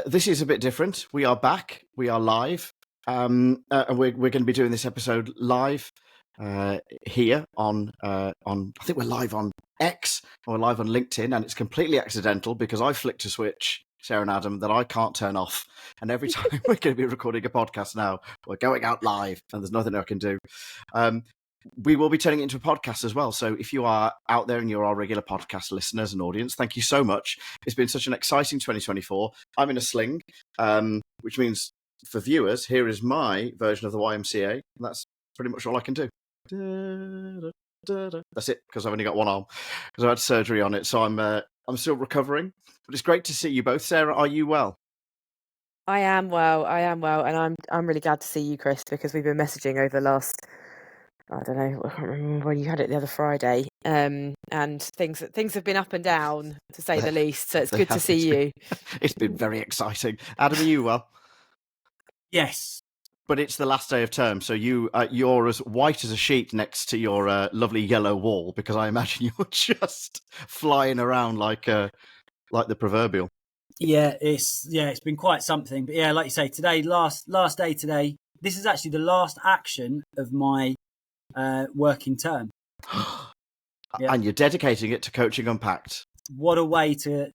this is a bit different. We are back. We are live. And we're going to be doing this episode live here on I think we're live on X, or we're live on LinkedIn, and it's completely accidental because I flicked a switch, Sarah and Adam, that I can't turn off. And every time we're going to be recording a podcast now, we're going out live, and there's nothing I can do. We will be turning it into a podcast as well. So if you are out there and you're our regular podcast listeners and audience, thank you so much. It's been such an exciting 2024. I'm in a sling, which means for viewers, here is my version of the YMCA. And that's pretty much all I can do. That's it, because I've only got one arm, because I had surgery on it. So I'm still recovering. But it's great to see you both. Sarah, are you well? I am well, and I'm really glad to see you, Chris, because we've been messaging over the last, I don't know, I can't remember when you had it the other Friday, and things have been up and down, to say the least. So it's good to see you. It's been very exciting. Adam, are you well? Yes. But it's the last day of term, so you're as white as a sheet next to your lovely yellow wall, because I imagine you're just flying around like the proverbial. Yeah, it's been quite something. But yeah, like you say, today, last day today. This is actually the last action of my working term. Yeah. And you're dedicating it to coaching Unpacked. What a way to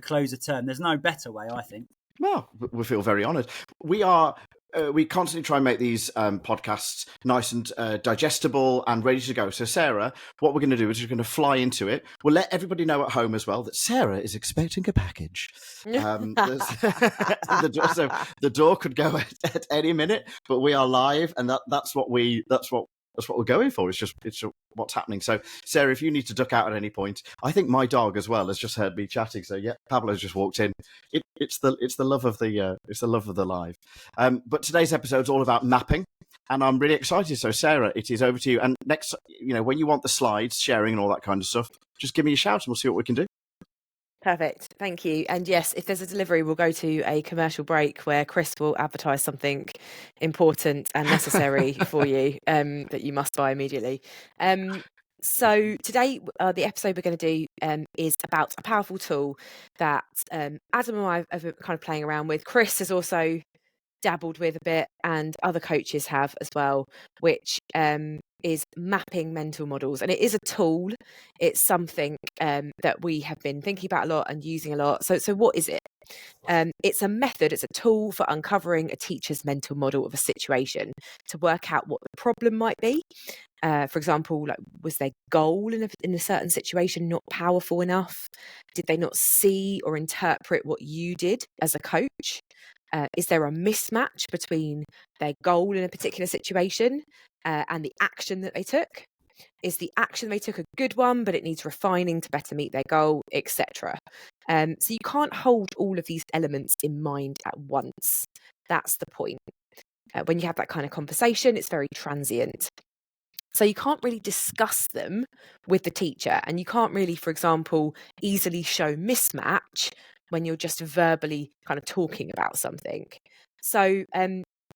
close a term. There's no better way, I think. Well, we feel very honoured. We constantly try and make these podcasts nice and digestible and ready to go. So, Sarah, what we're going to do is we're going to fly into it. We'll let everybody know at home as well that Sarah is expecting a package. The door could go at any minute, but we are live, and that's what we're going for. It's what's happening. So, Sarah, if you need to duck out at any point, I think my dog as well has just heard me chatting. So, yeah, Pablo's just walked in. It's the love of the live. But today's episode is all about mapping, and I'm really excited. So, Sarah, it is over to you. And next, when you want the slides, sharing, and all that kind of stuff, just give me a shout, and we'll see what we can do. Perfect. Thank you. And yes, if there's a delivery, we'll go to a commercial break where Chris will advertise something important and necessary for you that you must buy immediately. So today, the episode we're going to do is about a powerful tool that Adam and I have been kind of playing around with. Chris has also dabbled with a bit, and other coaches have as well, which is mapping mental models. And it is a tool. It's something that we have been thinking about a lot and using a lot. So what is it? It's a method, it's a tool for uncovering a teacher's mental model of a situation to work out what the problem might be. For example, like, was their goal in a certain situation not powerful enough? Did they not see or interpret what you did as a coach? Is there a mismatch between their goal in a particular situation and the action that they took? Is the action they took a good one, but it needs refining to better meet their goal, etc.? So you can't hold all of these elements in mind at once. That's the point. When you have that kind of conversation, it's very transient. So you can't really discuss them with the teacher, and you can't really, for example, easily show mismatch when you're just verbally kind of talking about something. So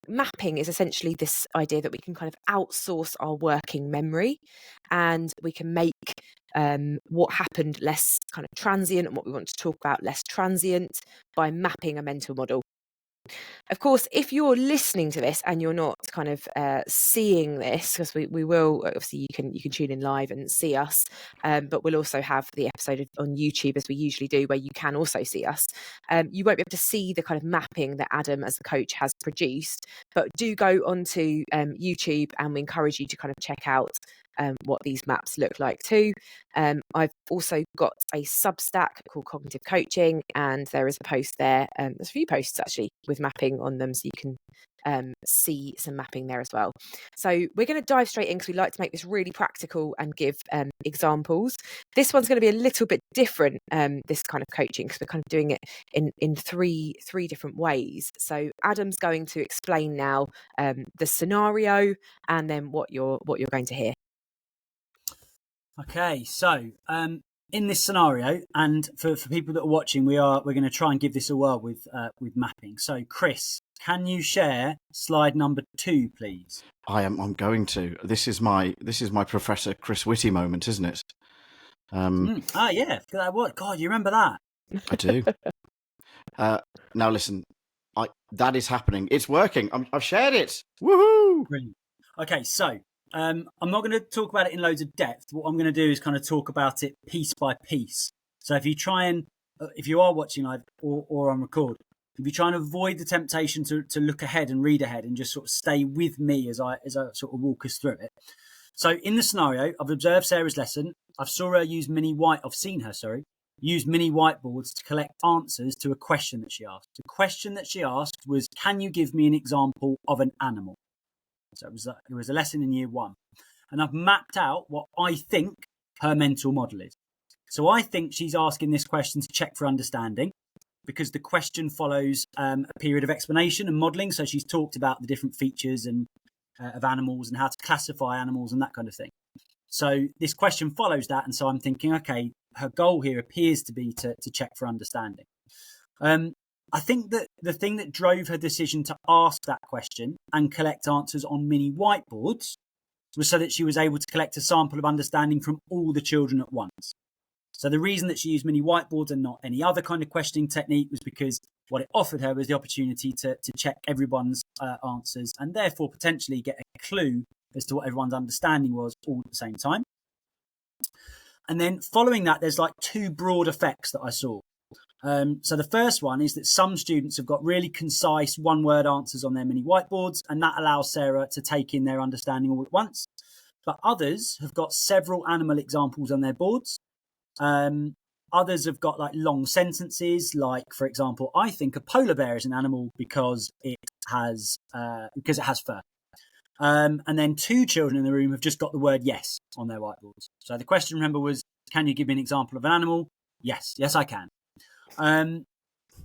mapping is essentially this idea that we can kind of outsource our working memory, and we can make what happened less kind of transient and what we want to talk about less transient by mapping a mental model. Of course, if you're listening to this and you're not kind of seeing this, because we will, obviously you can tune in live and see us, but we'll also have the episode on YouTube, as we usually do, where you can also see us. You won't be able to see the kind of mapping that Adam as a coach has produced, but do go onto YouTube, and we encourage you to kind of check out what these maps look like too. I've also got a Substack called Cognitive Coaching, and there is a post there. There's a few posts actually with mapping on them, so you can see some mapping there as well. So we're going to dive straight in, because we like to make this really practical and give examples. This one's going to be a little bit different, this kind of coaching, because we're kind of doing it in three different ways. So Adam's going to explain now the scenario, and then what you're going to hear. Okay, so in this scenario, and for people that are watching, we're going to try and give this a whirl with mapping. So, Chris, can you share slide number 2, please? I'm going to. This is my Professor Chris Whitty moment, isn't it? Yeah. What? God, you remember that? I do. Now listen, that is happening. It's working. I've shared it. Woohoo! Brilliant. Okay, so I'm not going to talk about it in loads of depth. What I'm going to do is kind of talk about it piece by piece. So if you try and, if you are watching live or on record, if you try and avoid the temptation to look ahead and read ahead and just sort of stay with me as I sort of walk us through it. So in the scenario, I've observed Sarah's lesson. I've seen her use mini whiteboards to collect answers to a question that she asked. The question that she asked was, can you give me an example of an animal? So it was a lesson in year 1. And I've mapped out what I think her mental model is. So I think she's asking this question to check for understanding, because the question follows a period of explanation and modelling. So she's talked about the different features and of animals and how to classify animals and that kind of thing. So this question follows that. And so I'm thinking, okay, her goal here appears to be to check for understanding. I think that the thing that drove her decision to ask that question and collect answers on mini whiteboards was so that she was able to collect a sample of understanding from all the children at once. So the reason that she used mini whiteboards and not any other kind of questioning technique was because what it offered her was the opportunity to check everyone's answers and therefore potentially get a clue as to what everyone's understanding was all at the same time. And then following that, there's like 2 broad effects that I saw. So the first one is that some students have got really concise one-word answers on their mini whiteboards, and that allows Sarah to take in their understanding all at once. But others have got several animal examples on their boards. Others have got like long sentences, like, for example, I think a polar bear is an animal because it has fur. And then 2 children in the room have just got the word yes on their whiteboards. So the question, remember, was, can you give me an example of an animal? Yes, I can.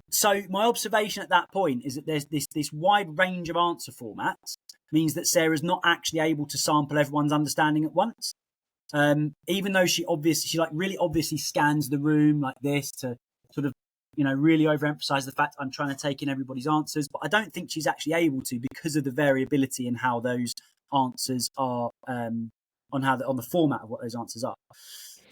So my observation at that point is that there's this wide range of answer formats means that Sarah's not actually able to sample everyone's understanding at once. Even though she really obviously scans the room like this to sort of, really overemphasize the fact I'm trying to take in everybody's answers, but I don't think she's actually able to because of the variability in how those answers are, on the format of what those answers are.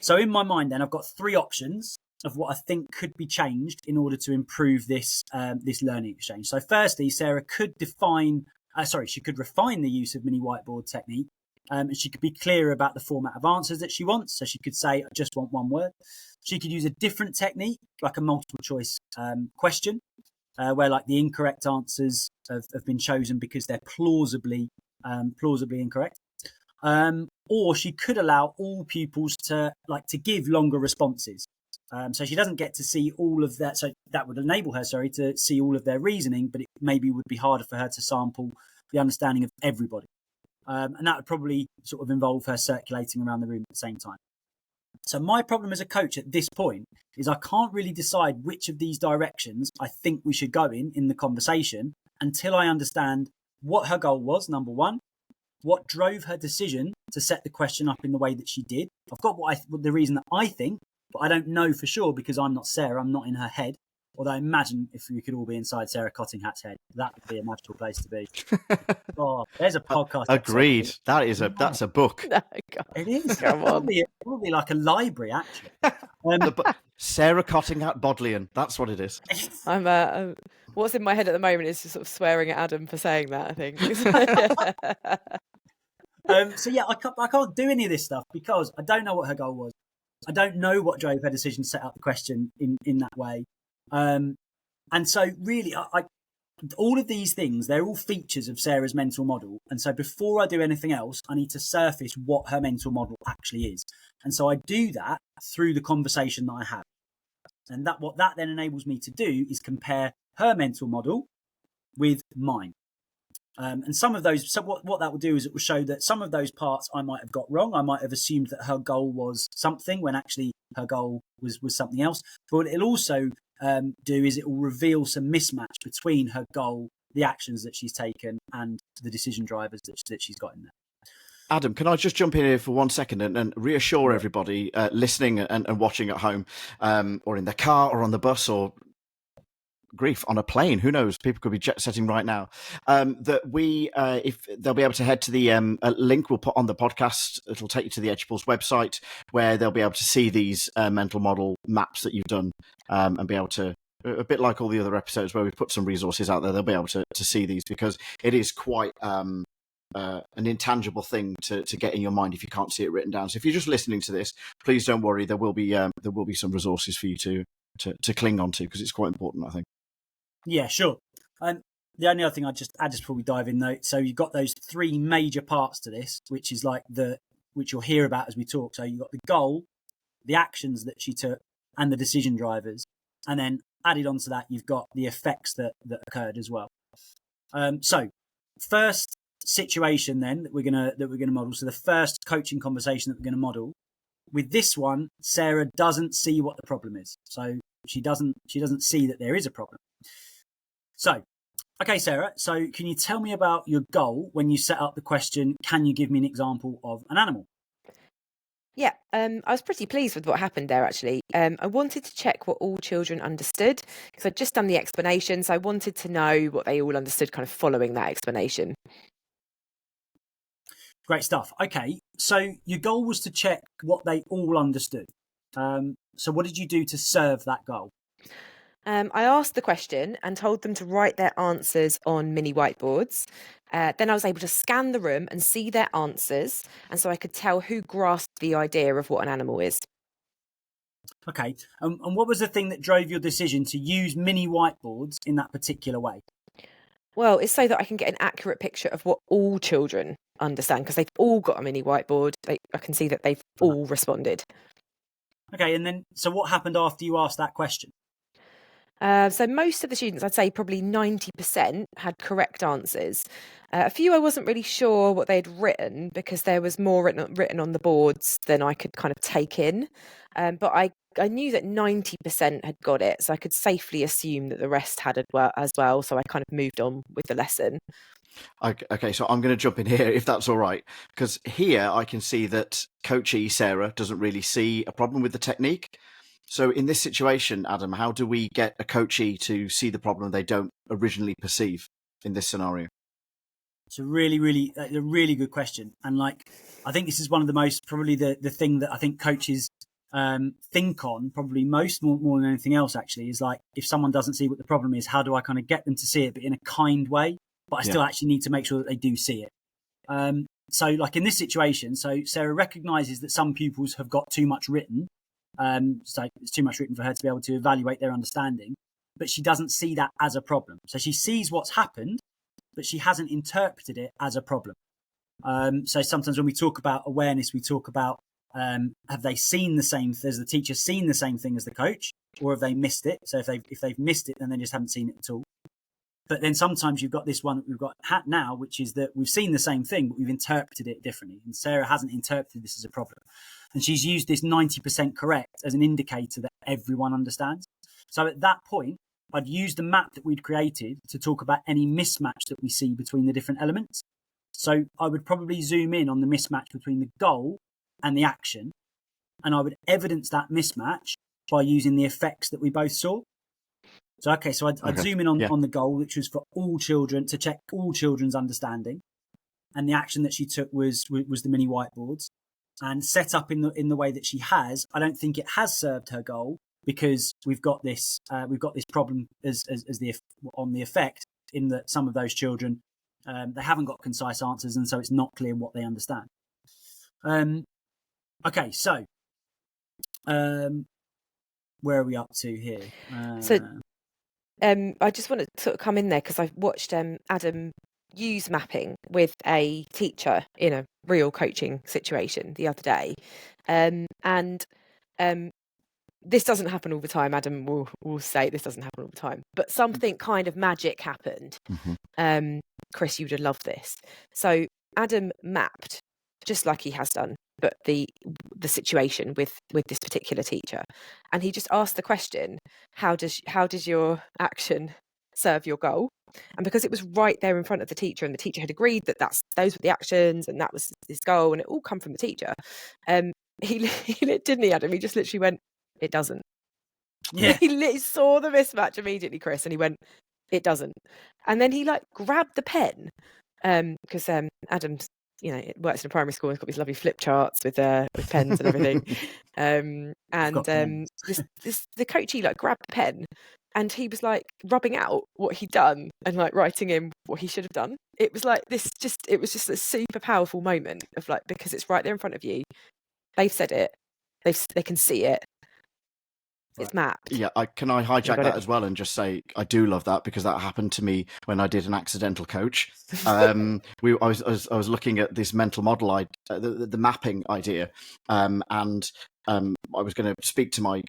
So in my mind, then I've got 3 options of what I think could be changed in order to improve this learning exchange. So firstly, Sarah could refine the use of mini whiteboard technique, and she could be clearer about the format of answers that she wants. So she could say, I just want one word. She could use a different technique, like a multiple choice question, where like the incorrect answers have been chosen because they're plausibly incorrect. Or she could allow all pupils to give longer responses. So she doesn't get to see all of that. So that would enable her, to see all of their reasoning, but it maybe would be harder for her to sample the understanding of everybody. And that would probably sort of involve her circulating around the room at the same time. So my problem as a coach at this point is I can't really decide which of these directions I think we should go in the conversation until I understand what her goal was, number one, what drove her decision to set the question up in the way that she did. I've got the reason that I think, but I don't know for sure because I'm not Sarah, I'm not in her head. Although I imagine if we could all be inside Sarah Cottinghatt's head, that would be a magical place to be. Oh, there's a podcast. Agreed. That's a book. No, God. It is. Come on. Probably like a library, actually. Sarah Cottinghatt Bodleian. That's what it is. I'm what's in my head at the moment is just sort of swearing at Adam for saying that, I think. So yeah, I can't do any of this stuff because I don't know what her goal was. I don't know what drove her decision to set up the question in that way. And so really, all of these things, they're all features of Sarah's mental model. And so before I do anything else, I need to surface what her mental model actually is. And so I do that through the conversation that I have. And what that then enables me to do is compare her mental model with mine. And some of those, so what that will do is it will show that some of those parts I might have got wrong. I might have assumed that her goal was something when actually her goal was something else. But what it'll also do is it will reveal some mismatch between her goal, the actions that she's taken, and the decision drivers that she's got in there. Adam, can I just jump in here for 1 second and reassure everybody listening and watching at home, or in their car or on the bus or grief on a plane, who knows, people could be jet setting right now, that we if they'll be able to head to the link we'll put on the podcast. It'll take you to the Edgepulse website where they'll be able to see these mental model maps that you've done, and be able to a bit like all the other episodes where we've put some resources out there, they'll be able to see these, because it is quite an intangible thing to get in your mind if you can't see it written down. So if you're just listening to this, please don't worry. There will be some resources for you to cling on to, because it's quite important, I think. Yeah, sure. The only other thing I'd just add just before we dive in, though, so you've got those three major parts to this, which is like which you'll hear about as we talk. So you've got the goal, the actions that she took, and the decision drivers, and then added onto that, you've got the effects that occurred as well. So first situation then that we're gonna model. So the first coaching conversation that we're gonna model with this one, Sarah doesn't see what the problem is. So she doesn't see that there is a problem. So, okay, Sarah, so can you tell me about your goal when you set up the question, can you give me an example of an animal? Yeah, I was pretty pleased with what happened there, actually. I wanted to check what all children understood, because I'd just done the explanation, so I wanted to know what they all understood kind of following that explanation. Great stuff. Okay, so your goal was to check what they all understood. So what did you do to serve that goal? I asked the question and told them to write their answers on mini whiteboards. Then I was able to scan the room and see their answers, and so I could tell who grasped the idea of what an animal is. Okay, and what was the thing that drove your decision to use mini whiteboards in that particular way? Well, it's so that I can get an accurate picture of what all children understand, because they've all got a mini whiteboard. I can see that they've all responded. Okay, and then, so what happened after you asked that question? So most of the students, I'd say probably 90%, had correct answers. A few I wasn't really sure what they'd written, because there was more written on the boards than I could kind of take in. But I knew that 90% had got it, so I could safely assume that the rest had as well. So I kind of moved on with the lesson. Okay, so I'm going to jump in here, if that's all right, because here I can see that Coachy Sarah doesn't really see a problem with the technique. So in this situation, Adam, how do we get a coachee to see the problem they don't originally perceive in this scenario? It's a really good question. And like, I think this is one of the most, probably the thing that I think coaches think on probably more than anything else, actually, is like, if someone doesn't see what the problem is, how do I kind of get them to see it, but in a kind way, but I still actually need to make sure that they do see it. So like in this situation, so Sarah recognizes that some pupils have got too much written. So it's too much written for her to be able to evaluate their understanding, but she doesn't see that as a problem. So she sees what's happened, but she hasn't interpreted it as a problem. So sometimes when we talk about awareness, we talk about, have they seen the same, has the teacher seen the same thing as the coach, or have they missed it? So if they've missed it, then they just haven't seen it at all. But then sometimes you've got this one that we've got now, which is that we've seen the same thing, but we've interpreted it differently. And Sarah hasn't interpreted this as a problem. And she's used this 90% correct as an indicator that everyone understands. So at that point, I'd use the map that we'd created to talk about any mismatch that we see between the different elements. So I would probably zoom in on the mismatch between the goal and the action. And I would evidence that mismatch by using the effects that we both saw. So, okay, so I'd zoom in on the goal, which was for all children, to check all children's understanding. And the action that she took was the mini whiteboards. And set up in the way that she has, I don't think it has served her goal, because we've got this problem as on the effect, in that some of those children, they haven't got concise answers, and so it's not clear what they understand. Okay, so where are we up to here? I just want to sort of come in there, because I've watched Adam use mapping with a teacher in a real coaching situation the other day. And this doesn't happen all the time. Adam will say this doesn't happen all the time, but something kind of magic happened. Mm-hmm. Chris, you would have loved this. So Adam mapped, just like he has done, but the situation with this particular teacher, and he just asked the question, how does your action serve your goal? And because it was right there in front of the teacher, and the teacher had agreed that those were the actions and that was his goal, and it all come from the teacher, he didn't he, Adam? He just literally went, it doesn't. Yeah. He saw the mismatch immediately, Chris, and he went, it doesn't. And then he like grabbed the pen, because Adam's it works in a primary school. It's got these lovely flip charts with pens and everything. The coachee like grabbed the pen, and he was like rubbing out what he'd done and like writing in what he should have done. It was like it was just a super powerful moment of like, because it's right there in front of you. They've said it. They can see it. It's mapped. Yeah, can I hijack that as well and just say I do love that, because that happened to me when I did an accidental coach. I was looking at this mental model, the mapping idea, and I was going to speak to my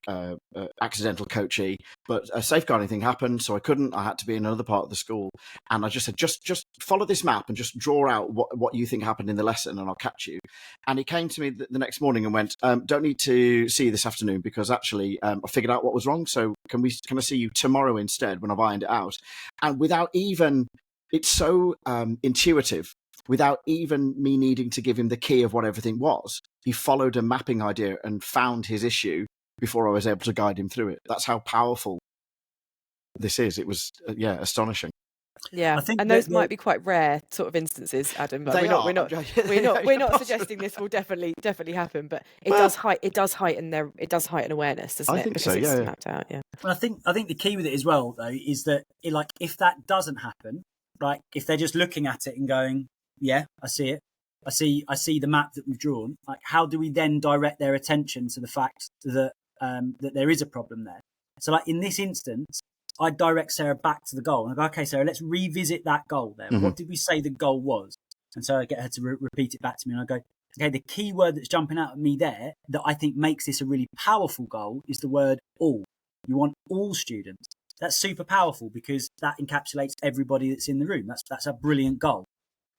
accidental coachee, but a safeguarding thing happened, so I couldn't. I had to be in another part of the school, and I just said, just follow this map and just draw out what you think happened in the lesson, and I'll catch you. And he came to me the next morning and went, don't need to see you this afternoon, because actually I figured out what was wrong, so can I see you tomorrow instead when I've ironed it out? And without even, it's so intuitive, without even me needing to give him the key of what everything was, he followed a mapping idea and found his issue before I was able to guide him through it. That's how powerful this is. It was, astonishing. Yeah, and those might be quite rare sort of instances, Adam. But we're not suggesting this will definitely happen. But it does heighten awareness, doesn't it? I think because so. It's mapped out. Yeah. Well, I think the key with it as well, though, is that if that doesn't happen, like if they're just looking at it and going, yeah, I see it. I see the map that we've drawn. Like, how do we then direct their attention to the fact that that there is a problem there? So, like in this instance, I direct Sarah back to the goal, and I go, okay, Sarah, let's revisit that goal there. Mm-hmm. What did we say the goal was? And so I get her to repeat it back to me, and I go, okay, the key word that's jumping out at me there that I think makes this a really powerful goal is the word all. You want all students. That's super powerful because that encapsulates everybody that's in the room. That's a brilliant goal.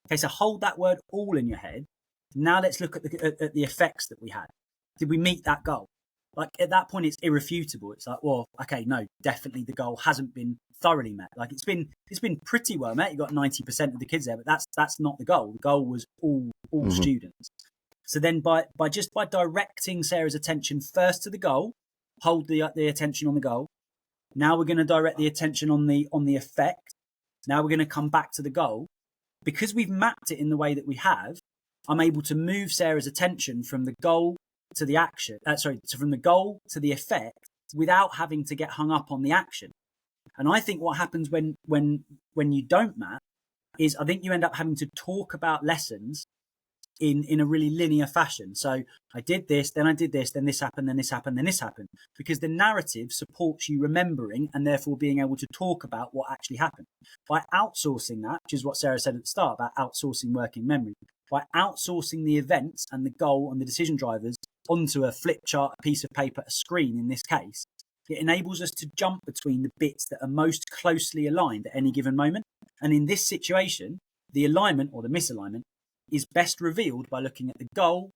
Okay, so hold that word all in your head. Now let's look at the effects that we had. Did we meet that goal? Like at that point, it's irrefutable. It's like, well, okay, no, definitely the goal hasn't been thoroughly met. Like it's been pretty well met. You got 90% of the kids there, but that's not the goal. The goal was all mm-hmm. students. So then by directing Sarah's attention first to the goal, hold the attention on the goal. Now we're going to direct the attention on the effect. Now we're going to come back to the goal. Because we've mapped it in the way that we have, I'm able to move Sarah's attention from the goal to the action. From the goal to the effect without having to get hung up on the action. And I think what happens when you don't map is I think you end up having to talk about lessons in a really linear fashion. So I did this, then I did this, then this happened, then this happened, then this happened. Because the narrative supports you remembering and therefore being able to talk about what actually happened. By outsourcing that, which is what Sarah said at the start about outsourcing working memory, by outsourcing the events and the goal and the decision drivers onto a flip chart, a piece of paper, a screen in this case, it enables us to jump between the bits that are most closely aligned at any given moment. And in this situation, the alignment or the misalignment is best revealed by looking at the goal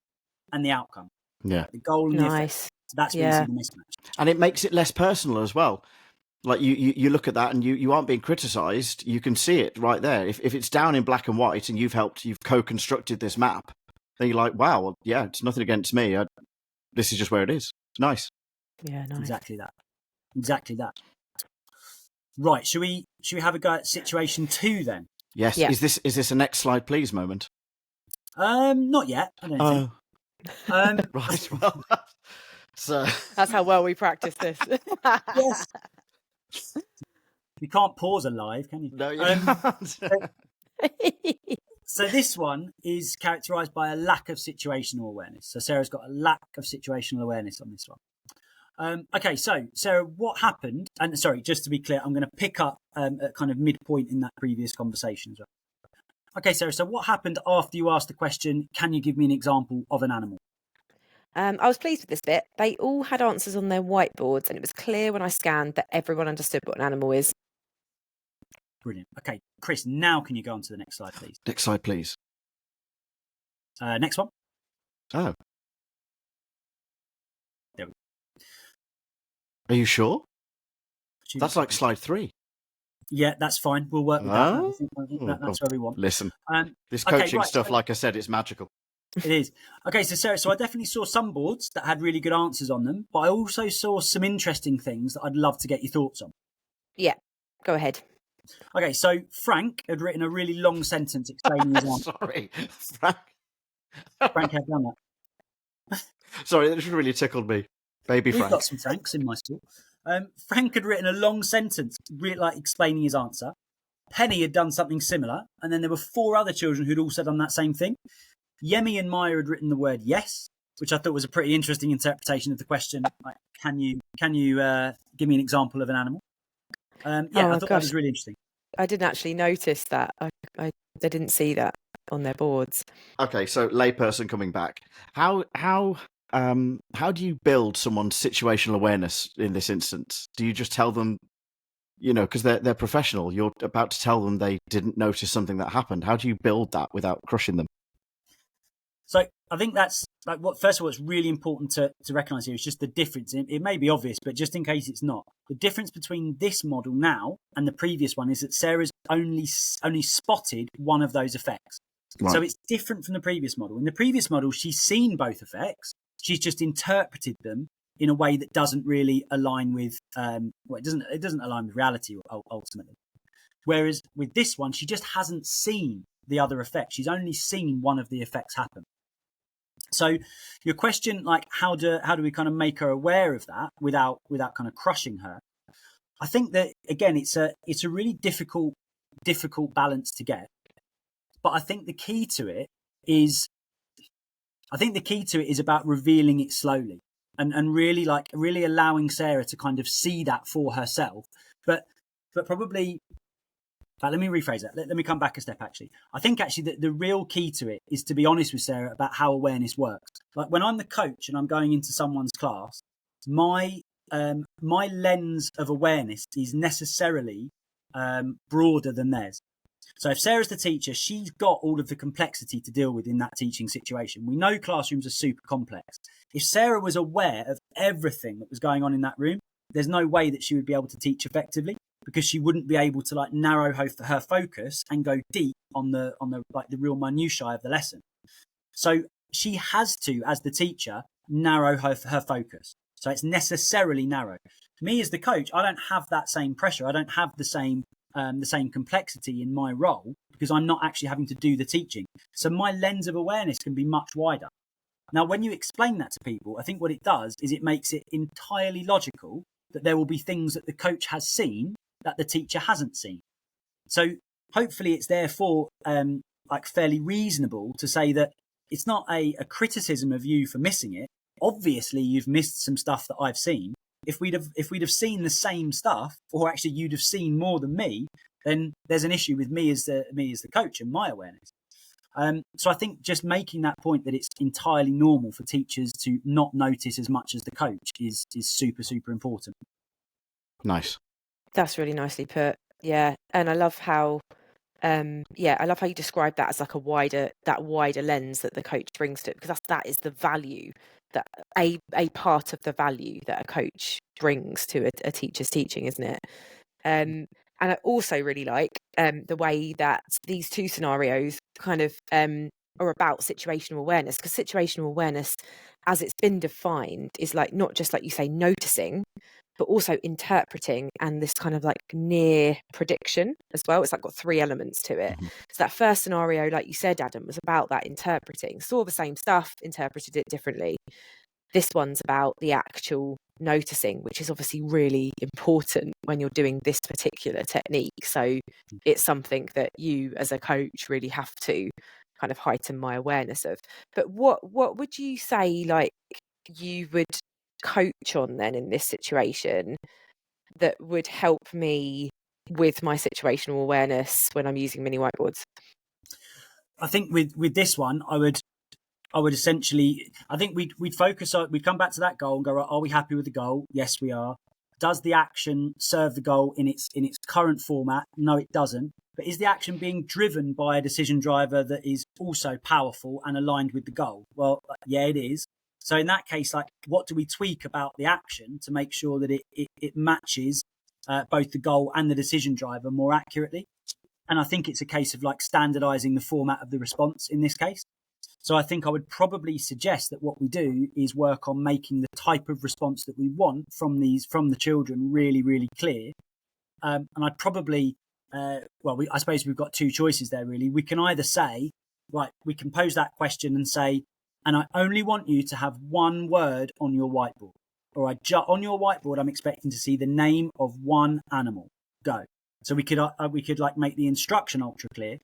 and the outcome. Yeah. The goal and the effect. So that's where you see the mismatch. And it makes it less personal as well. Like you look at that and you aren't being criticised. You can see it right there. If it's down in black and white and you've co-constructed this map, then you're like, wow, well, yeah, it's nothing against me. This is just where it is. It's nice. Yeah, nice. Exactly that. Right, should we have a go at situation 2 then? Yes. Yeah. Is this a next slide, please moment? Not yet. I don't think. Right. Well, so that's how well we practice this. Yes. You can't pause a live, can you? No, you can't. So this one is characterised by a lack of situational awareness. So Sarah's got a lack of situational awareness on this one. Okay, so Sarah, what happened? And sorry, just to be clear, I'm going to pick up at kind of midpoint in that previous conversation as well. Okay, Sarah, so what happened after you asked the question, can you give me an example of an animal? I was pleased with this bit. They all had answers on their whiteboards, and it was clear when I scanned that everyone understood what an animal is. Brilliant. Okay, Chris, now can you go on to the next slide, please? Next slide, please. Next one. Oh. There we go. Are you sure? That's like slide 3. Yeah, that's fine. We'll work with that. I think that's where we want. Listen, this coaching stuff, like I said, it's magical. It is. Okay, so Sarah, I definitely saw some boards that had really good answers on them, but I also saw some interesting things that I'd love to get your thoughts on. Yeah, go ahead. Okay, so Frank had written a really long sentence explaining his answer. Sorry, Frank. Frank have done that. Sorry, that just really tickled me. Baby We've Frank. got some Franks in my school. Frank had written a long sentence, like explaining his answer. Penny had done something similar, and then there were 4 other children who'd also done that same thing. Yemi and Maya had written the word yes, which I thought was a pretty interesting interpretation of the question. Like, can you give me an example of an animal? I thought that was really interesting. I didn't actually notice that. I didn't see that on their boards. Okay, so layperson coming back. How do you build someone's situational awareness in this instance? Do you just tell them, because they're professional, you're about to tell them they didn't notice something that happened. How do you build that without crushing them? So I think that's first of all, it's really important to recognise here is just the difference. It may be obvious, but just in case it's not, the difference between this model now and the previous one is that Sarah's only spotted one of those effects. Right. So it's different from the previous model. In the previous model, she's seen both effects. She's just interpreted them in a way that doesn't really align with it doesn't align with reality ultimately. Whereas with this one, she just hasn't seen the other effect. She's only seen one of the effects happen. So your question, like how do we kind of make her aware of that without kind of crushing her? I think that again, it's a really difficult balance to get. But I think the key to it is about revealing it slowly and really allowing Sarah to kind of see that for herself. But probably, let me rephrase that. Let me come back a step, actually. I think actually that the real key to it is to be honest with Sarah about how awareness works. Like when I'm the coach and I'm going into someone's class, my lens of awareness is necessarily broader than theirs. So if Sarah's the teacher, she's got all of the complexity to deal with in that teaching situation. We know classrooms are super complex. If Sarah was aware of everything that was going on in that room, there's no way that she would be able to teach effectively because she wouldn't be able to narrow her focus and go deep on the real minutiae of the lesson. So she has to, as the teacher, narrow her focus. So it's necessarily narrow. Me as the coach, I don't have that same pressure. I don't have the same complexity in my role because I'm not actually having to do the teaching. So my lens of awareness can be much wider. Now, when you explain that to people, I think what it does is it makes it entirely logical that there will be things that the coach has seen that the teacher hasn't seen. So hopefully it's therefore fairly reasonable to say that it's not a criticism of you for missing it. Obviously, you've missed some stuff that I've seen. If we'd have seen the same stuff, or actually you'd have seen more than me, then there's an issue with me as the coach and my awareness. So I think just making that point that it's entirely normal for teachers to not notice as much as the coach is super, super important. Nice. That's really nicely put. Yeah, and I love how you describe that as like a wider lens that the coach brings to it, because that is the value, that a part of the value that a coach brings to a teacher's teaching, isn't it? And I also really like the way that these two scenarios kind of are about situational awareness, because situational awareness, as it's been defined, is like not just like you say noticing, but also interpreting and this kind of like near prediction as well. It's like got 3 elements to it. Mm-hmm. So that first scenario, like you said, Adam, was about that interpreting, saw the same stuff, interpreted it differently. This one's about the actual noticing, which is obviously really important when you're doing this particular technique. So it's something that you as a coach really have to kind of heighten my awareness of. But what would you say like you would coach on then in this situation that would help me with my situational awareness when I'm using mini whiteboards? I think with this one, I would essentially, I think we'd focus on, we'd come back to that goal and go, are we happy with the goal? Yes, we are. Does the action serve the goal in its current format? No, it doesn't. But is the action being driven by a decision driver that is also powerful and aligned with the goal? Well, yeah, it is. So in that case, like, what do we tweak about the action to make sure that it matches both the goal and the decision driver more accurately? And I think it's a case of like standardizing the format of the response in this case. So I think I would probably suggest that what we do is work on making the type of response that we want from the children really, really clear. And I'd probably, I suppose we've got 2 choices there really. We can either say, right, we can pose that question and say, and I only want you to have one word on your whiteboard. Or on your whiteboard, I'm expecting to see the name of one animal. Go. So we could like make the instruction ultra clear,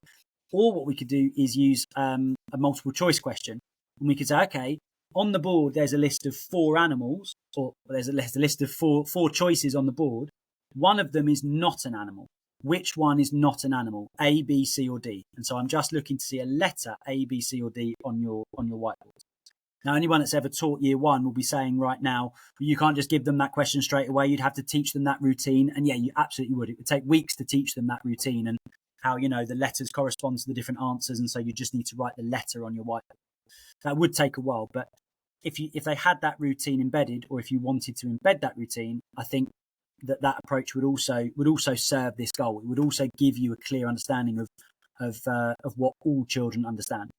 or what we could do is use a multiple choice question, and we could say, okay, on the board there's a list of 4 animals, or there's a list of four choices on the board. One of them is not an animal. Which one is not an animal? A, B, C, or D? And so I'm just looking to see a letter A, B, C, or D on your whiteboard. Now, anyone that's ever taught year 1 will be saying right now, you can't just give them that question straight away. You'd have to teach them that routine. And yeah, you absolutely would. It would take weeks to teach them that routine and how, the letters correspond to the different answers. And so you just need to write the letter on your whiteboard. That would take a while. But if they had that routine embedded, or if you wanted to embed that routine, I think that approach would also serve this goal. It would also give you a clear understanding of what all children understand.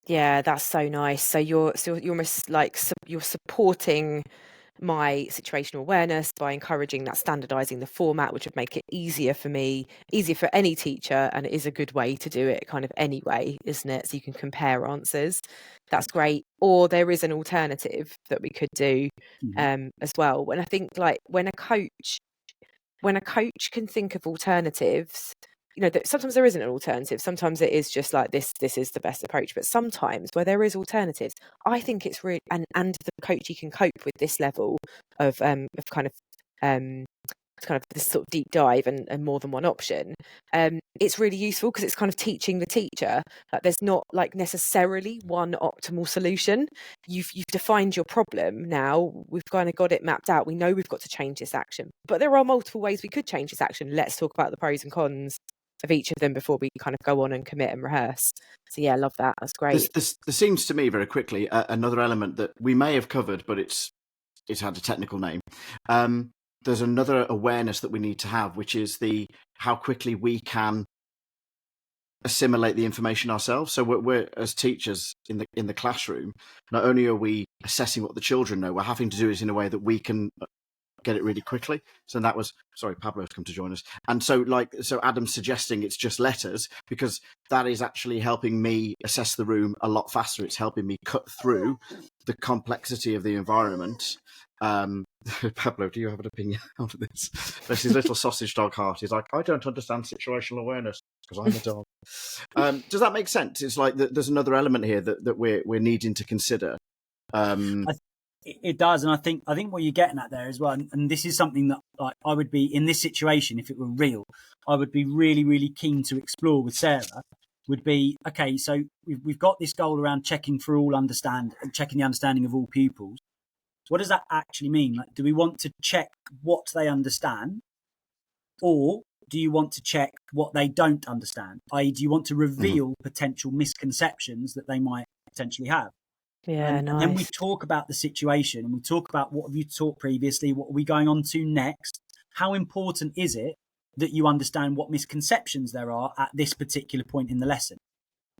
Yeah, that's so nice. So you're almost like you're supporting my situational awareness by encouraging that, standardizing the format, which would make it easier for me, easier for any teacher, and it is a good way to do it kind of anyway, isn't it? So you can compare answers. That's great. Or there is an alternative that we could do as well. And I think like when a coach can think of alternatives, that sometimes there isn't an alternative. Sometimes it is just like this is the best approach. But sometimes where there is alternatives, I think it's really, and the coachee can cope with this level of kind of this sort of deep dive and more than one option. It's really useful because it's kind of teaching the teacher that there's not like necessarily one optimal solution. You've defined your problem. Now we've kind of got it mapped out. We know we've got to change this action, but there are multiple ways we could change this action. Let's talk about the pros and cons of each of them before we kind of go on and commit and rehearse. So yeah, I love that. That's great. This seems to me very quickly another element that we may have covered, but it's had a technical name. There's another awareness that we need to have, which is how quickly we can assimilate the information ourselves. So we're as teachers in the classroom, not only are we assessing what the children know, we're having to do it in a way that we can get it really quickly. So that was, sorry, Pablo's come to join us. And so Adam's suggesting it's just letters, because that is actually helping me assess the room a lot faster. It's helping me cut through the complexity of the environment. Pablo, do you have an opinion on this? There's his little sausage dog heart. He's like, I don't understand situational awareness because I'm a dog. Does that make sense? It's like there's another element here that we're needing to consider. It does, and I think what you're getting at there as well, and this is something that like I would be in this situation if it were real. I would be really, really keen to explore with Sarah. Would be okay. So we've got this goal around checking the understanding of all pupils. What does that actually mean? Like, do we want to check what they understand, or do you want to check what they don't understand? I.e., do you want to reveal potential misconceptions that they might potentially have? Yeah, nice. And then we talk about the situation, and we talk about what have you taught previously, what are we going on to next? How important is it that you understand what misconceptions there are at this particular point in the lesson?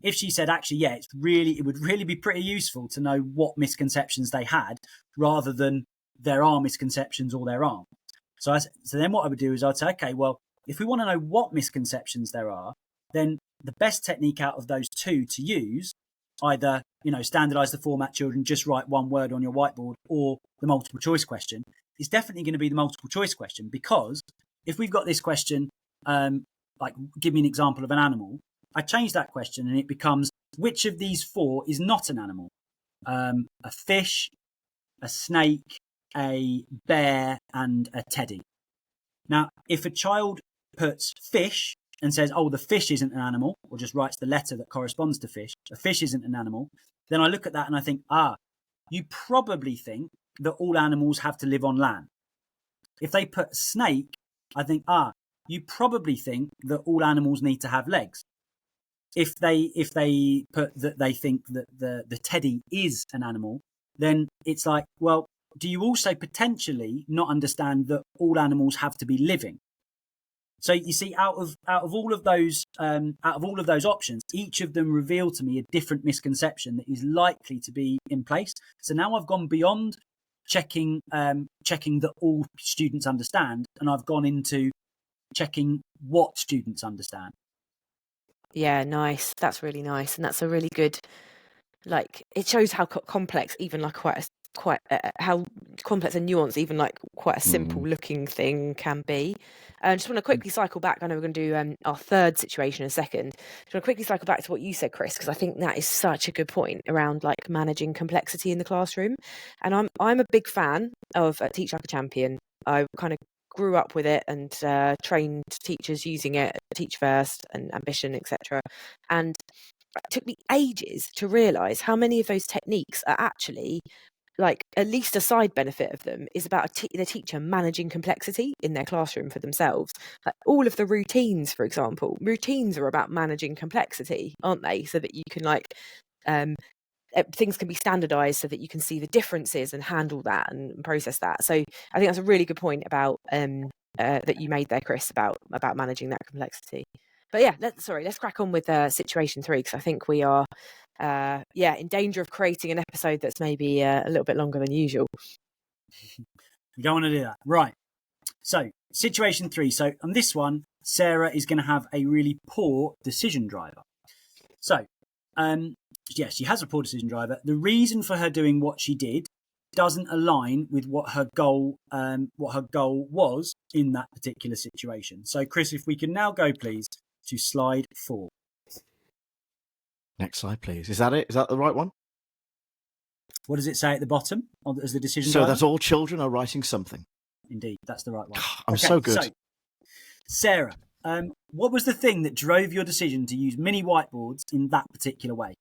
If she said, actually, yeah, it would really be pretty useful to know what misconceptions they had, rather than there are misconceptions or there aren't. So then what I would do is I'd say, okay, well, if we want to know what misconceptions there are, then the best technique out of those two to use, either, standardize the format, children, just write one word on your whiteboard, or the multiple choice question, is definitely going to be the multiple choice question. Because if we've got this question, like, give me an example of an animal, I change that question and it becomes, which of these 4 is not an animal? A fish, a snake, a bear, and a teddy. Now, if a child puts fish and says, oh, the fish isn't an animal, or just writes the letter that corresponds to fish, a fish isn't an animal, then I look at that and I think, you probably think that all animals have to live on land. If they put snake, I think, you probably think that all animals need to have legs. If they put that they think that the teddy is an animal, then it's like, well, do you also potentially not understand that all animals have to be living? So you see, out of all of those options, each of them reveal to me a different misconception that is likely to be in place. So now I've gone beyond checking that all students understand, and I've gone into checking what students understand. Yeah, nice. That's really nice, and that's a really good. Like, it shows how complex even like quite how complex and nuanced even like quite a simple looking thing can be. I just want to quickly cycle back. I know we're going to do our third situation in a second. Just want to quickly cycle back to what you said, Chris, because I think that is such a good point around like managing complexity in the classroom. And I'm a big fan of Teach Like a Champion. I kind of grew up with it and trained teachers using it, Teach First and Ambition, etc. And it took me ages to realise how many of those techniques are actually like at least a side benefit of them is about the teacher managing complexity in their classroom for themselves. Like all of the routines, for example, routines are about managing complexity, aren't they? So that you can like things can be standardized so that you can see the differences and handle that and process that. So I think that's a really good point about that you made there, Chris, about managing that complexity. But yeah, let's crack on with situation 3, because I think we are in danger of creating an episode that's maybe a little bit longer than usual. We don't want to do that. Right. So situation 3. So on this one, Sarah is going to have a really poor decision driver. So yes, she has a poor decision driver. The reason for her doing what she did doesn't align with what her goal was in that particular situation. So Chris, if we can now go please to slide 4. Next slide, please. Is that it? Is that the right one? What does it say at the bottom as the decision So driver? that all children are writing something. Indeed, that's the right one. I'm so good. So, Sarah, what was the thing that drove your decision to use mini whiteboards in that particular way?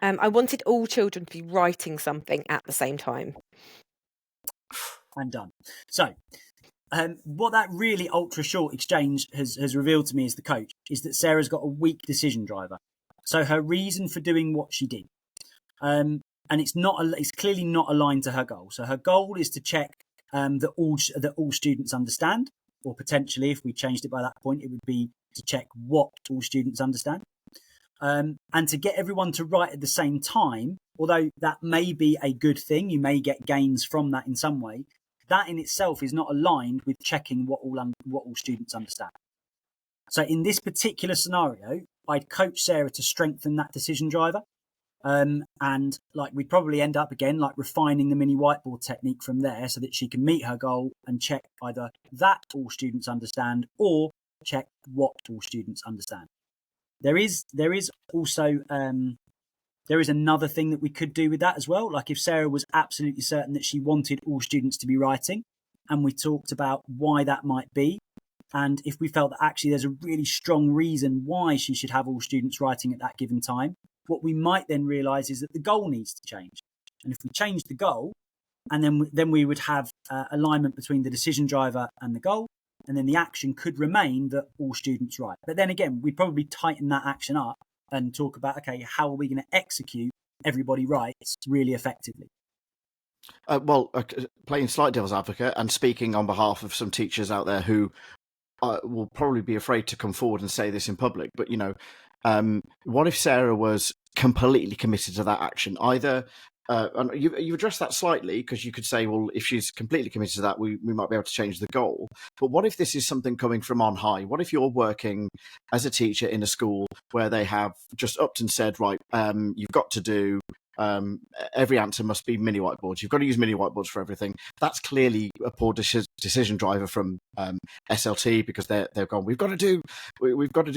I wanted all children to be writing something at the same time. And done. So, what that really ultra short exchange has revealed to me as the coach is that Sarah's got a weak decision driver. So her reason for doing what she did, and it's clearly not aligned to her goal. So her goal is to check that all students understand, or potentially, if we changed it by that point, it would be to check what all students understand, and to get everyone to write at the same time. Although that may be a good thing, you may get gains from that in some way. That in itself is not aligned with checking what all students understand. So in this particular scenario, I'd coach Sarah to strengthen that decision driver. And like we'd probably end up again like refining the mini whiteboard technique from there so that she can meet her goal and check either that all students understand or check what all students understand. There is also there is another thing that we could do with that as well. Like if Sarah was absolutely certain that she wanted all students to be writing, and we talked about why that might be, and if we felt that actually there's a really strong reason why she should have all students writing at that given time, what we might then realise is that the goal needs to change. And if we change the goal, and then we would have alignment between the decision driver and the goal, and then the action could remain that all students write. But then again, we'd probably tighten that action up and talk about, okay, how are we going to execute everybody writes really effectively? Playing slight devil's advocate and speaking on behalf of some teachers out there who will probably be afraid to come forward and say this in public, but what if Sarah was completely committed to that action? Either, and you've addressed that slightly, because you could say, well, if she's completely committed to that, we might be able to change the goal. But what if this is something coming from on high? What if you're working as a teacher in a school where they have just upped and said, right, you've got to do every answer must be mini whiteboards. You've got to use mini whiteboards for everything. That's clearly a poor decision driver from SLT, because they've gone, we've got to do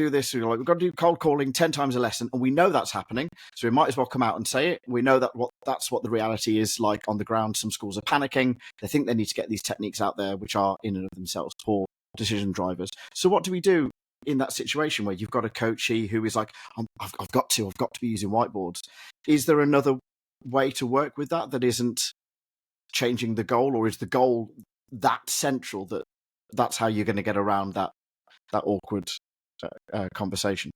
this. We've got to do cold calling 10 times a lesson, and we know that's happening. So we might as well come out and say it. We know that that's what the reality is like on the ground. Some schools are panicking. They think they need to get these techniques out there, which are in and of themselves poor decision drivers. So what do we do in that situation where you've got a coachee who is like, I've got to be using whiteboards? Is there another way to work with that isn't changing the goal, or is the goal that central that's how you're going to get around that awkward conversation?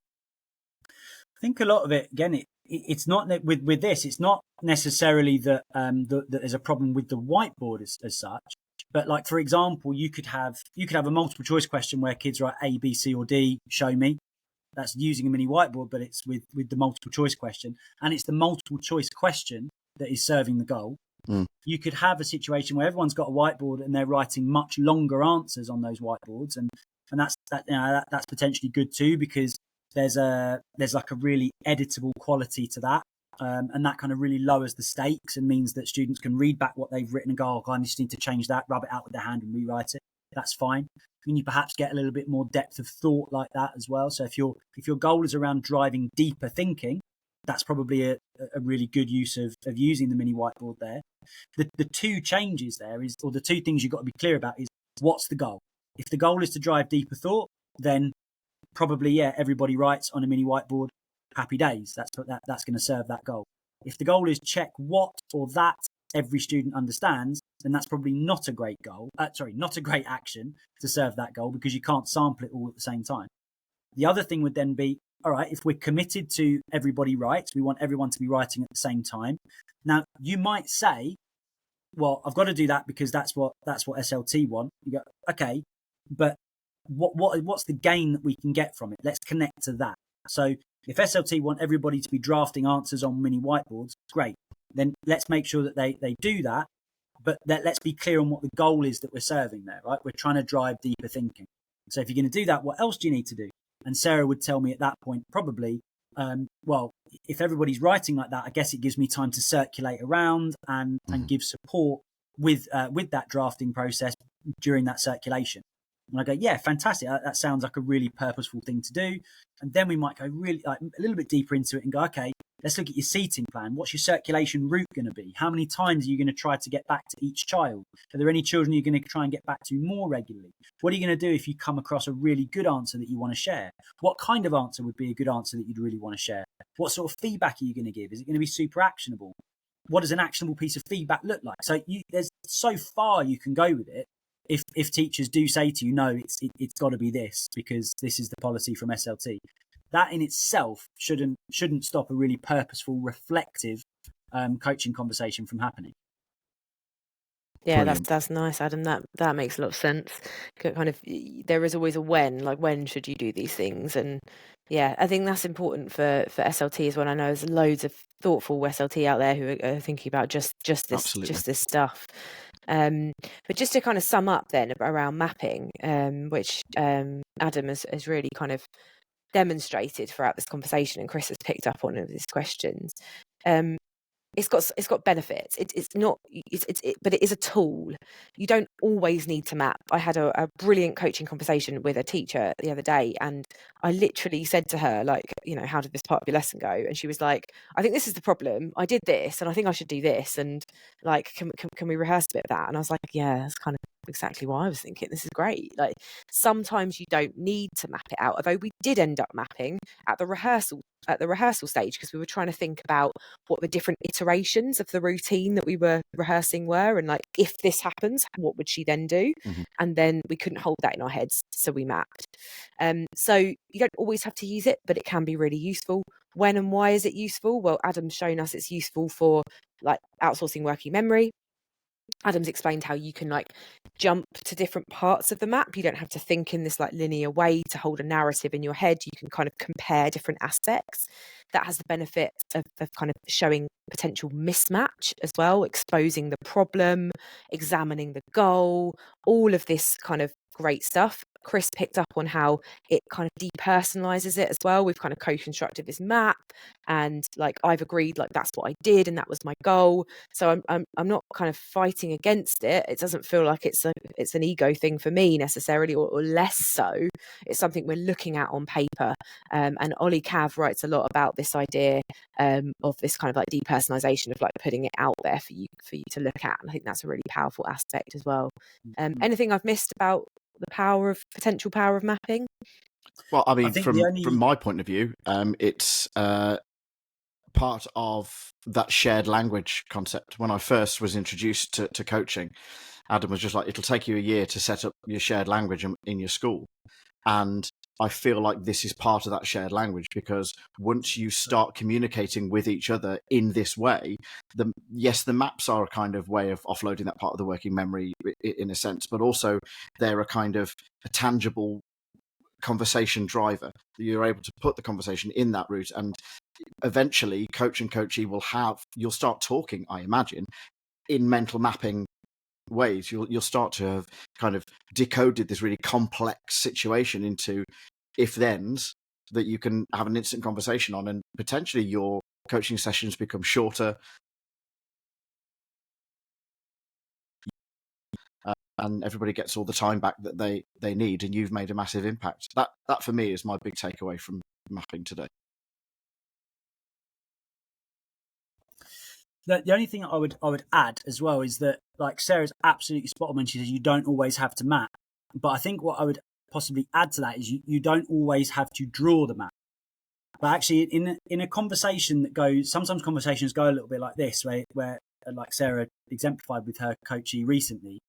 I think a lot of it, again, it's not that with this, it's not necessarily that that there's a problem with the whiteboard as such. But like, for example, you could have a multiple choice question where kids write A, B, C, or D, show me. That's using a mini whiteboard, but it's with the multiple choice question. And it's the multiple choice question that is serving the goal. Mm. You could have a situation where everyone's got a whiteboard and they're writing much longer answers on those whiteboards. And that's potentially good too, because there's like a really editable quality to that. And that kind of really lowers the stakes and means that students can read back what they've written and go, oh, I just need to change that, rub it out with their hand and rewrite it. That's fine. And you perhaps get a little bit more depth of thought like that as well. So if your goal is around driving deeper thinking, that's probably a really good use of using the mini whiteboard there. The two changes there is, or the two things you've got to be clear about is, what's the goal? If the goal is to drive deeper thought, then probably, yeah, everybody writes on a mini whiteboard, happy days. That's going to serve that goal. If the goal is check what or that every student understands, then that's probably not a great goal. Not a great action to serve that goal, because you can't sample it all at the same time. The other thing would then be, all right, if we're committed to everybody writes, we want everyone to be writing at the same time. Now, you might say, well, I've got to do that because that's what SLT want. You go, okay, but what's the gain that we can get from it? Let's connect to that. So if SLT want everybody to be drafting answers on mini whiteboards, great. Then let's make sure that they do that, but let's be clear on what the goal is that we're serving there, right? We're trying to drive deeper thinking. So if you're going to do that, what else do you need to do? And Sarah would tell me at that point, probably, well, if everybody's writing like that, I guess it gives me time to circulate around and give support with that drafting process during that circulation. And I go, yeah, fantastic. That sounds like a really purposeful thing to do. And then we might go really like a little bit deeper into it and go, okay, let's look at your seating plan. What's your circulation route going to be? How many times are you going to try to get back to each child? Are there any children you're going to try and get back to more regularly? What are you going to do if you come across a really good answer that you want to share? What kind of answer would be a good answer that you'd really want to share? What sort of feedback are you going to give? Is it going to be super actionable? What does an actionable piece of feedback look like? So there's so far you can go with it. If teachers do say to you, no, it's got to be this because this is the policy from SLT, that in itself shouldn't stop a really purposeful, reflective coaching conversation from happening. Yeah, Brilliant. that's nice, Adam. That makes a lot of sense. Kind of, there is always a when, like when should you do these things, and yeah, I think that's important for SLT as well. I know there's loads of thoughtful SLT out there who are thinking about just this stuff. But just to kind of sum up then around mapping, which Adam has really kind of demonstrated throughout this conversation, and Chris has picked up on his questions. It's got benefits. But it is a tool. You don't always need to map. I had a brilliant coaching conversation with a teacher the other day, and I literally said to her, like, how did this part of your lesson go? And she was like, I think this is the problem. I did this, and I think I should do this, and like, can we rehearse a bit of that? And I was like, yeah, that's kind of exactly what I was thinking. This is great. Like, sometimes you don't need to map it out, although we did end up mapping at the rehearsal stage, because we were trying to think about what the different iterations of the routine that we were rehearsing were, and like, if this happens, what would she then do? And then we couldn't hold that in our heads, so we mapped. So you don't always have to use it, but it can be really useful. When and why is it useful? Well, Adam's shown us it's useful for like outsourcing working memory. Adam's explained how you can like jump to different parts of the map. You don't have to think in this like linear way to hold a narrative in your head. You can kind of compare different aspects. That has the benefit of kind of showing potential mismatch as well, exposing the problem, examining the goal, all of this kind of great stuff. Chris picked up on how it kind of depersonalizes it as well. We've kind of co-constructed this map, and like, I've agreed like that's what I did and that was my goal. So I'm not kind of fighting against it. It doesn't feel like it's an ego thing for me necessarily, or less so. It's something we're looking at on paper. And Ollie Cav writes a lot about this idea of this kind of like depersonalization, of like putting it out there for you to look at. And I think that's a really powerful aspect as well. Anything I've missed about the potential power of mapping? Well, I mean, from my point of view, it's part of that shared language concept. When I first was introduced to coaching, Adam was just like, it'll take you a year to set up your shared language in your school. And I feel like this is part of that shared language, because once you start communicating with each other in this way, the maps are a kind of way of offloading that part of the working memory in a sense, but also they're a kind of a tangible conversation driver. You're able to put the conversation in that route, and eventually coach and coachee you'll start talking, I imagine, in mental mapping ways. You'll start to have kind of decoded this really complex situation into if-thens, that you can have an instant conversation on, and potentially your coaching sessions become shorter, and everybody gets all the time back that they need, and you've made a massive impact. That for me is my big takeaway from mapping today. The only thing I would add as well is that, like, Sarah's absolutely spot on when she says you don't always have to map. But I think what I would possibly add to that is you don't always have to draw the map. But actually, in a conversation that goes, sometimes conversations go a little bit like this, where like Sarah exemplified with her coachee recently,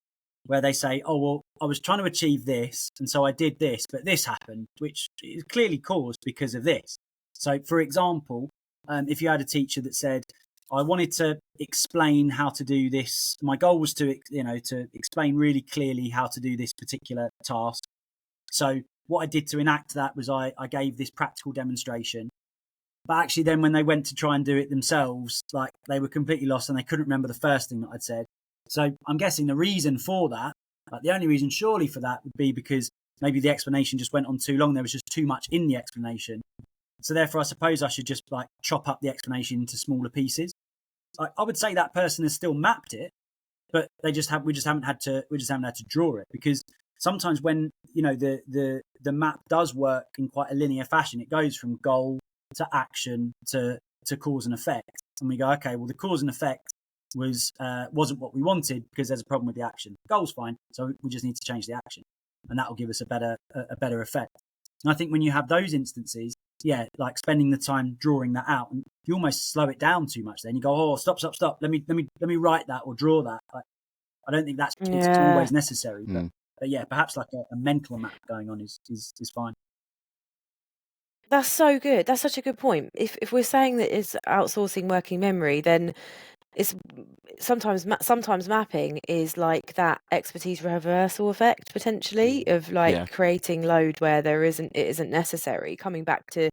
where they say, oh, well, I was trying to achieve this, and so I did this, but this happened, which is clearly caused because of this. So, for example, if you had a teacher that said, I wanted to explain how to do this, my goal was to explain really clearly how to do this particular task. So what I did to enact that was I gave this practical demonstration. But actually then when they went to try and do it themselves, like, they were completely lost and they couldn't remember the first thing that I'd said. So I'm guessing the reason for that, like the only reason surely for that would be because maybe the explanation just went on too long. There was just too much in the explanation. So therefore, I suppose I should just like chop up the explanation into smaller pieces. I would say that person has still mapped it, but we just haven't had to draw it, because sometimes when the map does work in quite a linear fashion, it goes from goal to action to cause and effect, and we go, okay, well, the cause and effect wasn't what we wanted because there's a problem with the action. Goal's fine, so we just need to change the action, and that will give us a better effect. And I think when you have those instances, yeah, like spending the time drawing that out, and you almost slow it down too much. Then you go, oh, stop. Let me write that or draw that. I don't think it's always necessary, but yeah, perhaps like a mental map going on is fine. That's so good. That's such a good point. If we're saying that it's outsourcing working memory, then it's sometimes mapping is like that expertise reversal effect potentially of like creating load where it isn't necessary. Coming back to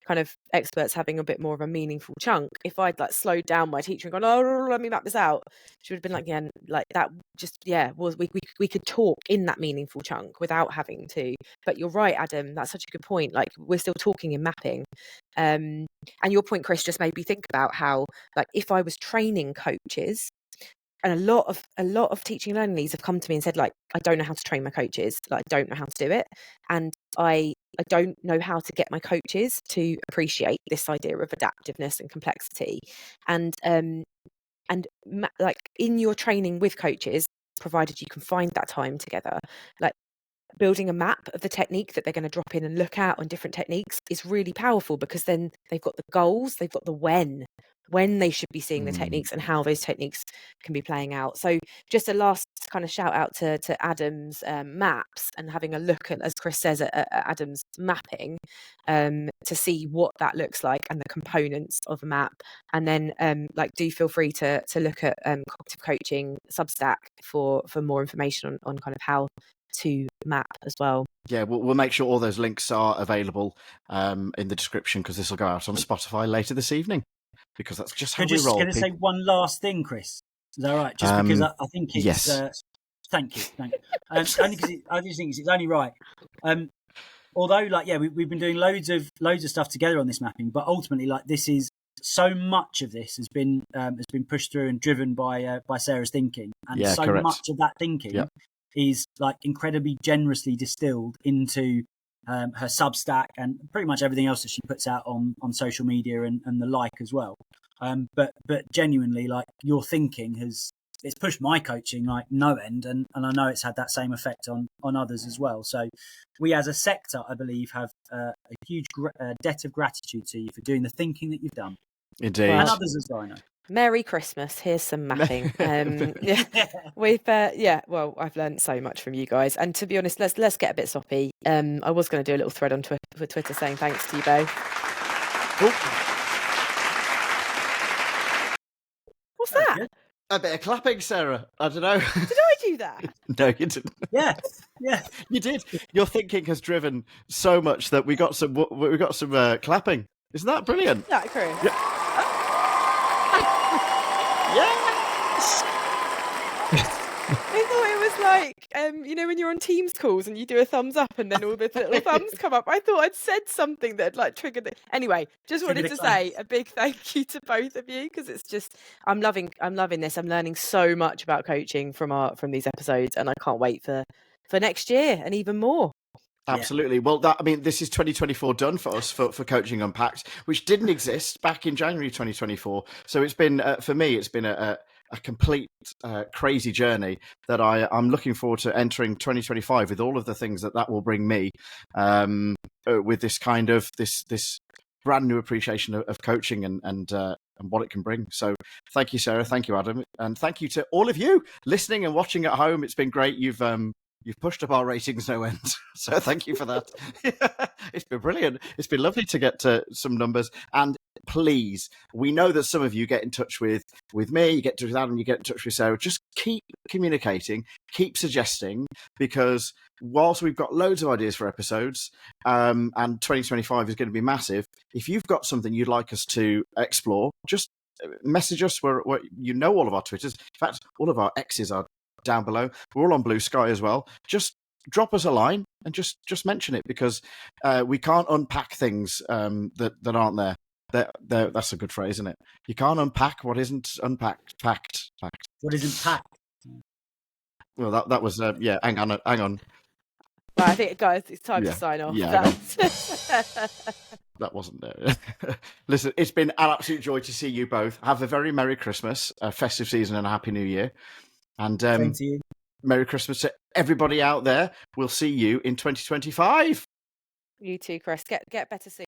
kind of experts having a bit more of a meaningful chunk. If I'd like slowed down my teacher and gone, oh, let me map this out, she would have been like, yeah, like that. Just we could talk in that meaningful chunk without having to. But you're right, Adam. That's such a good point. Like, we're still talking in mapping. And your point, Chris, just made me think about how, like, if I was training coaches, and a lot of teaching and learning leads have come to me and said, like, I don't know how to train my coaches. Like, I don't know how to do it, and I don't know how to get my coaches to appreciate this idea of adaptiveness and complexity. And like, in your training with coaches, provided you can find that time together, like, building a map of the technique that they're going to drop in and look at on different techniques is really powerful, because then they've got the goals, they've got the when they should be seeing the techniques and how those techniques can be playing out. So just a last kind of shout out to Adam's maps, and having a look at, as Chris says, at Adam's mapping to see what that looks like and the components of a map. And then like, do feel free to look at Cognitive Coaching Substack for more information on kind of how to map as well. Yeah, we'll make sure all those links are available in the description, because this will go out on Spotify later this evening, because that's just how we roll. I'm just going to say one last thing, Chris. Is that all right? Just because I think it's... Yes. Thank you. Only because I just think it's only right. Although, like, yeah, we've been doing loads of stuff together on this mapping, but ultimately, like, this is... So much of this has been pushed through and driven by Sarah's thinking, and correct. much of that thinking is like incredibly generously distilled into her Substack and pretty much everything else that she puts out on social media and the like as well. But genuinely, like, your thinking it's pushed my coaching like no end, and I know it's had that same effect on others as well. So we as a sector, I believe, have a huge debt of gratitude to you for doing the thinking that you've done. Indeed. And others as well, I know. Merry Christmas. Here's some mapping. We've well, I've learned so much from you guys, and to be honest, let's get a bit soppy. I was going to do a little thread on Twitter saying thanks to you both. What's that? Good. A bit of clapping, Sarah. I don't know. Did I do that? No, you didn't. Yeah, you did. Your thinking has driven so much that we got some clapping. Isn't that brilliant? That, Chris. Yeah. Yes. I thought it was like when you're on Teams calls and you do a thumbs up and then all the little thumbs come up. I thought I'd said something that like triggered it. Anyway, just wanted to say a big thank you to both of you, because it's just I'm loving this. I'm learning so much about coaching from these episodes, and I can't wait for next year and even more. Absolutely. Well, this is 2024 done for us for Coaching Unpacked, which didn't exist back in January 2024. So it's been, for me, it's been a complete crazy journey that I'm looking forward to entering 2025 with all of the things that will bring me, with this kind of this brand new appreciation of coaching and what it can bring. So thank you, Sarah. Thank you, Adam. And thank you to all of you listening and watching at home. It's been great. You've pushed up our ratings no end. So thank you for that. It's been brilliant. It's been lovely to get to some numbers. And please, we know that some of you get in touch with me, you get in touch with Adam, you get in touch with Sarah. Just keep communicating, keep suggesting, because whilst we've got loads of ideas for episodes, and 2025 is going to be massive, if you've got something you'd like us to explore, just message us. We're all of our Twitters. In fact, all of our X's are down below. We're all on Blue Sky as well. Just drop us a line and just mention it, because we can't unpack things that aren't there. That's a good phrase, isn't it? You can't unpack what isn't unpacked. Packed. What isn't packed? Well, that was Hang on. Well, I think, guys, it's time to sign off. Yeah, that wasn't there. Listen, it's been an absolute joy to see you both. Have a very Merry Christmas, a festive season, and a Happy New Year. And Same to you. Merry Christmas to everybody out there. We'll see you in 2025. You too, Chris. Get better soon.